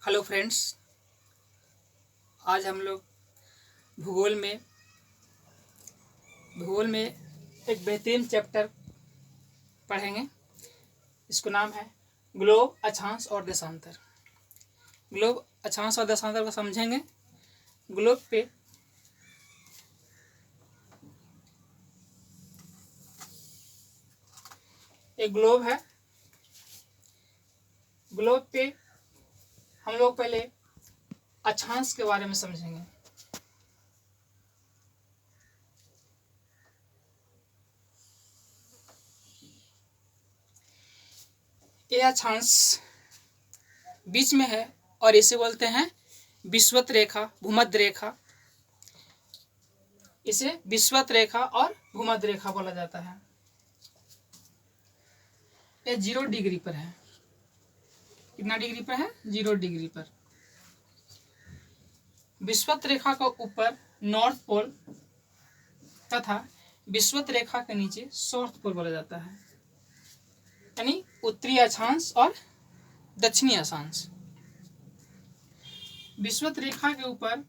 Hello friends, आज हम लोग भूगोल में एक बेहतरीन चैप्टर पढ़ेंगे। इसको नाम है ग्लोब, अक्षांश और देशांतर। ग्लोब, अक्षांश और देशांतर को समझेंगे। ग्लोब पे एक ग्लोब है। ग्लोब पे हम लोग पहले अक्षांश के बारे में समझेंगे। यह अक्षांश बीच में है और इसे बोलते हैं विषुवत रेखा, भूमध्य रेखा। इसे विषुवत रेखा और भूमध्य रेखा बोला जाता है। यह 0 डिग्री पर है। कितना डिग्री पर है? 0 डिग्री पर। विषुवत रेखा का ऊपर नॉर्थ पोल तथा विषुवत रेखा के नीचे साउथ पोल बोला जाता है, यानी उत्तरी अक्षांश और दक्षिणी अक्षांश। विषुवत रेखा के ऊपर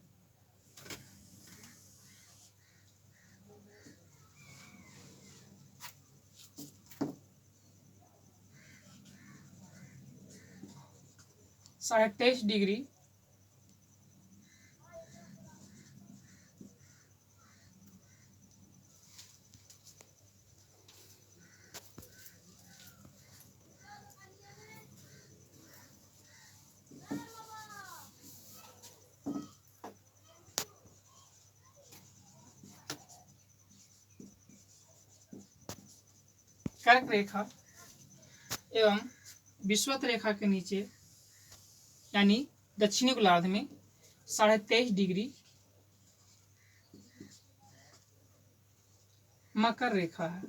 साढ़े 23 डिग्री कर्क रेखा एवं विषुवत रेखा के नीचे यानी दक्षिणी गोलार्ध में 23.5 डिग्री मकर रेखा है।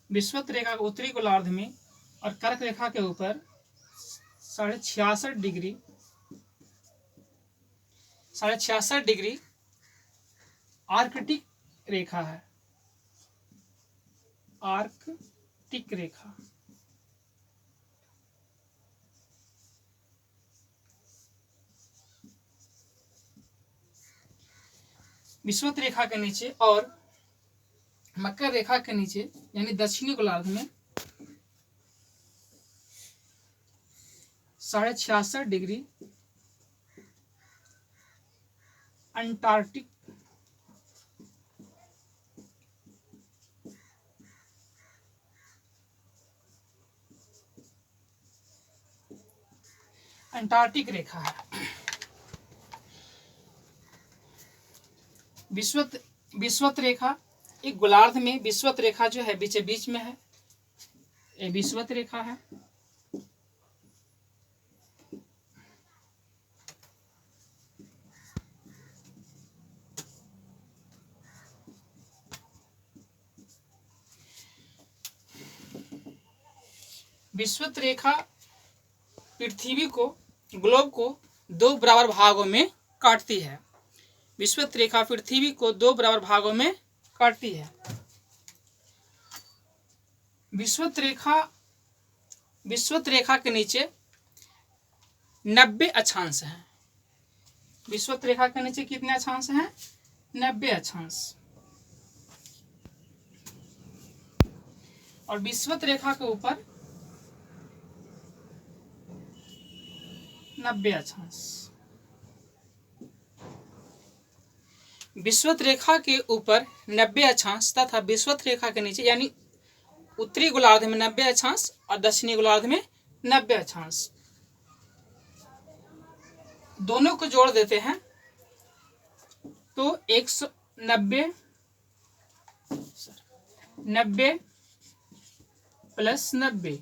विषुवत रेखा के उत्तरी गोलार्ध में और कर्क रेखा के ऊपर 66.5 डिग्री आर्कटिक रेखा है। आर्कटिक रेखा विषुवत रेखा के नीचे और मकर रेखा के नीचे यानी दक्षिणी गोलार्ध में 66.5 डिग्री अंटार्कटिक रेखा है। विषुवत रेखा एक गोलार्ध में विषुवत रेखा जो है बीच में है। ये विषुवत रेखा है। विषुवत रेखा पृथ्वी को, ग्लोब को 2 बराबर भागों में काटती है। विषुवत रेखा पृथ्वी को 2 बराबर भागों में काटती है। विषुवत रेखा के नीचे 90 अक्षांश हैं। विषुवत रेखा के नीचे कितने अक्षांश हैं? 90 अक्षांश। और विषुवत रेखा के ऊपर 90 अक्षांश। विषुवत रेखा के ऊपर 90 अक्षांश तथा विषुवत रेखा के नीचे यानी उत्तरी गोलार्ध में 90 अक्षांश और दक्षिणी गोलार्ध में 90 अक्षांश। दोनों को जोड़ देते हैं तो 90 प्लस 90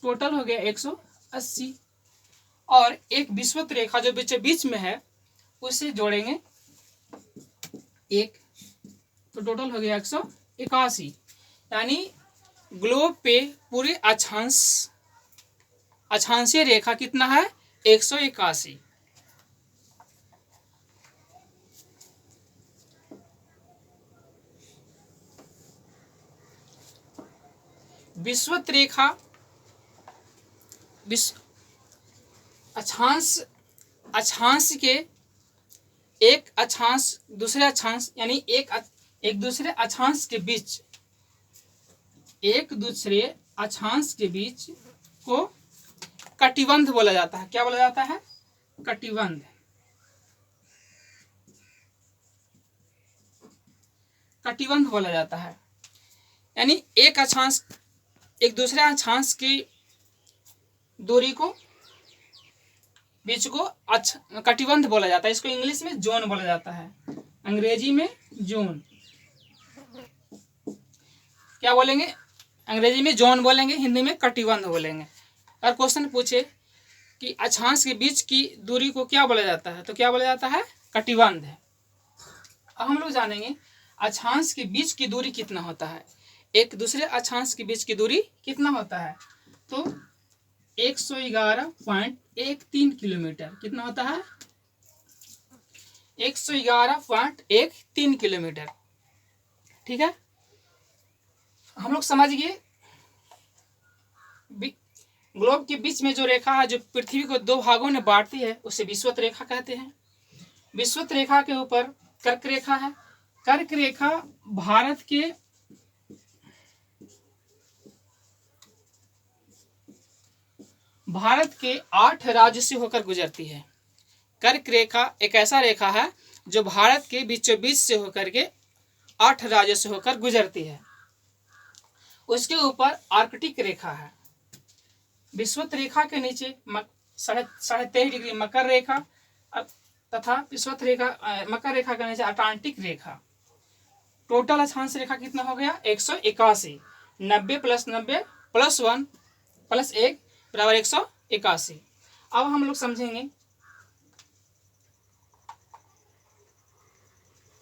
टोटल हो गया 180। और एक विषुवत रेखा जो बीच में है उसे जोड़ेंगे एक, तो टोटल हो गया 181। यानी ग्लोब पे पूरे अक्षांशीय रेखा कितना है? 181। विषुवत रेखा अक्षांश अक्षांश के एक अक्षांश दूसरे अक्षांश यानी एक दूसरे अक्षांश के बीच को कटिबंध बोला जाता है। क्या बोला जाता है? कटिबंध। कटिबंध बोला जाता है, यानी एक अक्षांश एक दूसरे अक्षांश की दूरी को बीच को कटिबंध बोला जाता है। इसको इंग्लिश में जोन बोला जाता है, अंग्रेजी में जोन। क्या बोलेंगे? अंग्रेजी में जोन बोलेंगे, हिंदी में कटिबंध बोलेंगे। अगर क्वेश्चन पूछे कि अक्षांश के बीच की दूरी को क्या बोला जाता है, तो क्या बोला जाता है? कटिबंध। अब हम लोग जानेंगे अक्षांश के बीच की दूरी कितना होता है। एक दूसरे अक्षांश के बीच की दूरी कितना होता है? तो 111.13 किलोमीटर। कितना होता है? 111.13 किलोमीटर। ठीक है, हम लोग समझ गए। ग्लोब के बीच में जो रेखा है, जो पृथ्वी को दो भागों में बांटती है, उसे विषुवत रेखा कहते हैं। विषुवत रेखा के ऊपर कर्क रेखा है। कर्क रेखा भारत के 8 राज्य से होकर गुजरती है। कर्क रेखा एक ऐसा रेखा है जो भारत के बीचों बीच से होकर के 8 राज्यों से होकर गुजरती है। उसके ऊपर आर्कटिक रेखा है। विषुवत रेखा के नीचे 23.5 डिग्री मकर रेखा तथा विषुवत रेखा मकर रेखा के नीचे अटलांटिक रेखा। टोटल अक्षांश रेखा कितना हो गया? 181। 90 + 90 + 1 + 1 बराबर 181। अब हम लोग समझेंगे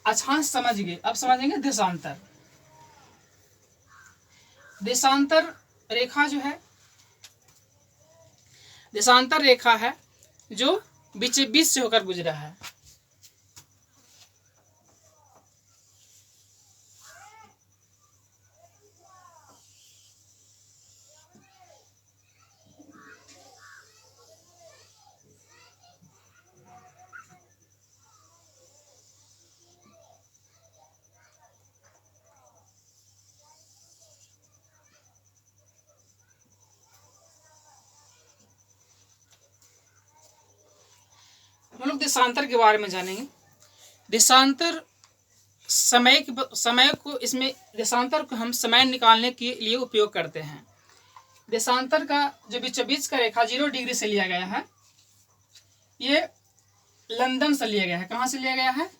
अक्षांश समझ गए, अब समझेंगे देशांतर। देशांतर रेखा जो है, देशांतर रेखा है जो बीच से होकर गुजरा है। हम लोग देशांतर के बारे में जानेंगे। देशांतर समय को इसमें देशांतर को हम समय निकालने के लिए उपयोग करते हैं। देशांतर का जो बीचों बीच का रेखा 0 डिग्री से लिया गया है, ये लंदन से लिया गया है। कहाँ से लिया गया है?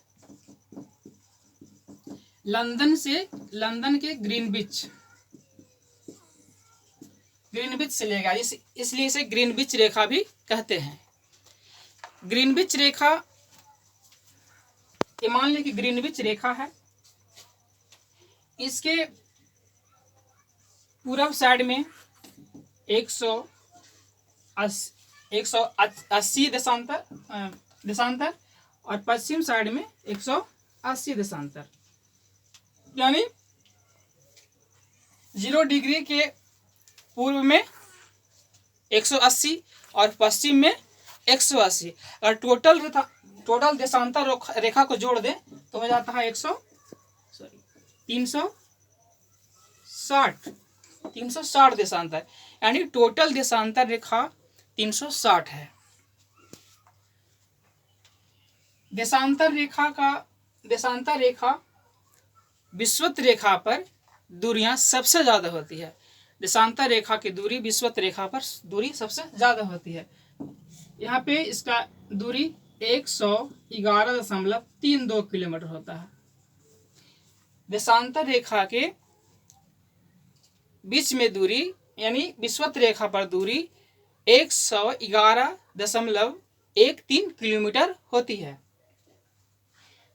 लंदन से, लंदन के ग्रीनविच से लिया गया, इसलिए इसे ग्रीनविच रेखा भी कहते हैं। ग्रीनविच रेखा, ये मान लीजिए कि ग्रीनविच रेखा है। इसके पूरब साइड में 180 देशांतर और पश्चिम साइड में 180 देशांतर, यानी 0 डिग्री के पूर्व में 180 और पश्चिम में 180। और टोटल देशांतर रेखा को जोड़ दें तो हो जाता है 360 देशांतर, यानी टोटल देशांतर रेखा 360 है। देशांतर रेखा विषुवत रेखा पर दूरियां सबसे ज्यादा होती है। देशांतर रेखा की दूरी विषुवत रेखा पर दूरी सबसे ज्यादा होती है। यहाँ पे इसका दूरी 111.32 किलोमीटर होता है। देशांतर रेखा के बीच में दूरी यानी विषुवत रेखा पर दूरी 111.13 किलोमीटर होती है।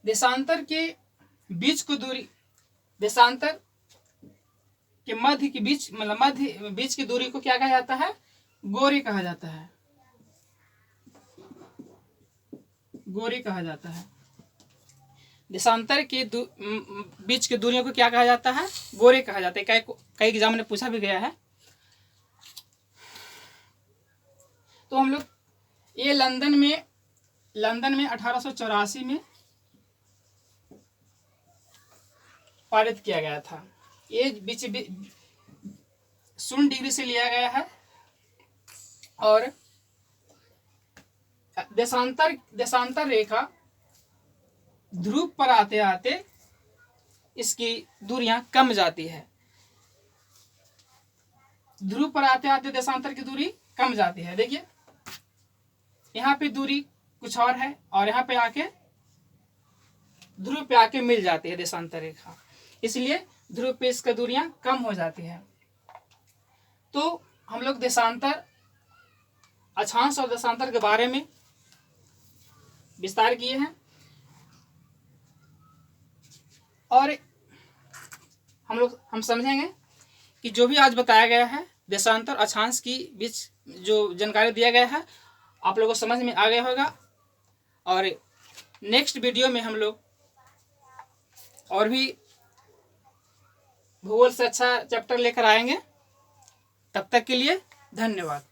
देशांतर के बीच को दूरी, देशांतर के मध्य के बीच, मतलब मध्य बीच की दूरी को क्या कहा जाता है? गोरी कहा जाता है। गोरी कहा जाता है। देशांतर के बीच की दूरियों को क्या कहा जाता है? बोरे कहा जाता है। कई एग्जाम में पूछा भी गया है। तो हम लोग ये लंदन में 1884 में पारित किया गया था। ये बीच 0 डिग्री से लिया गया है और देशांतर रेखा ध्रुव पर आते आते इसकी दूरियां कम जाती है। ध्रुव पर आते आते देशांतर की दूरी कम जाती है। देखिए यहाँ पे दूरी कुछ और है और यहाँ पे आके ध्रुव पे आके मिल जाती है देशांतर रेखा, इसलिए ध्रुव पे इसका दूरियां कम हो जाती है। तो हम लोग देशांतर, अक्षांश और देशांतर के बारे में विस्तार किए हैं और हम समझेंगे कि जो भी आज बताया गया है देशांतर अक्षांश की बीच जो जानकारी दिया गया है आप लोगों को समझ में आ गया होगा। और नेक्स्ट वीडियो में हम लोग और भी भूगोल से अच्छा चैप्टर लेकर आएंगे। तब तक के लिए धन्यवाद।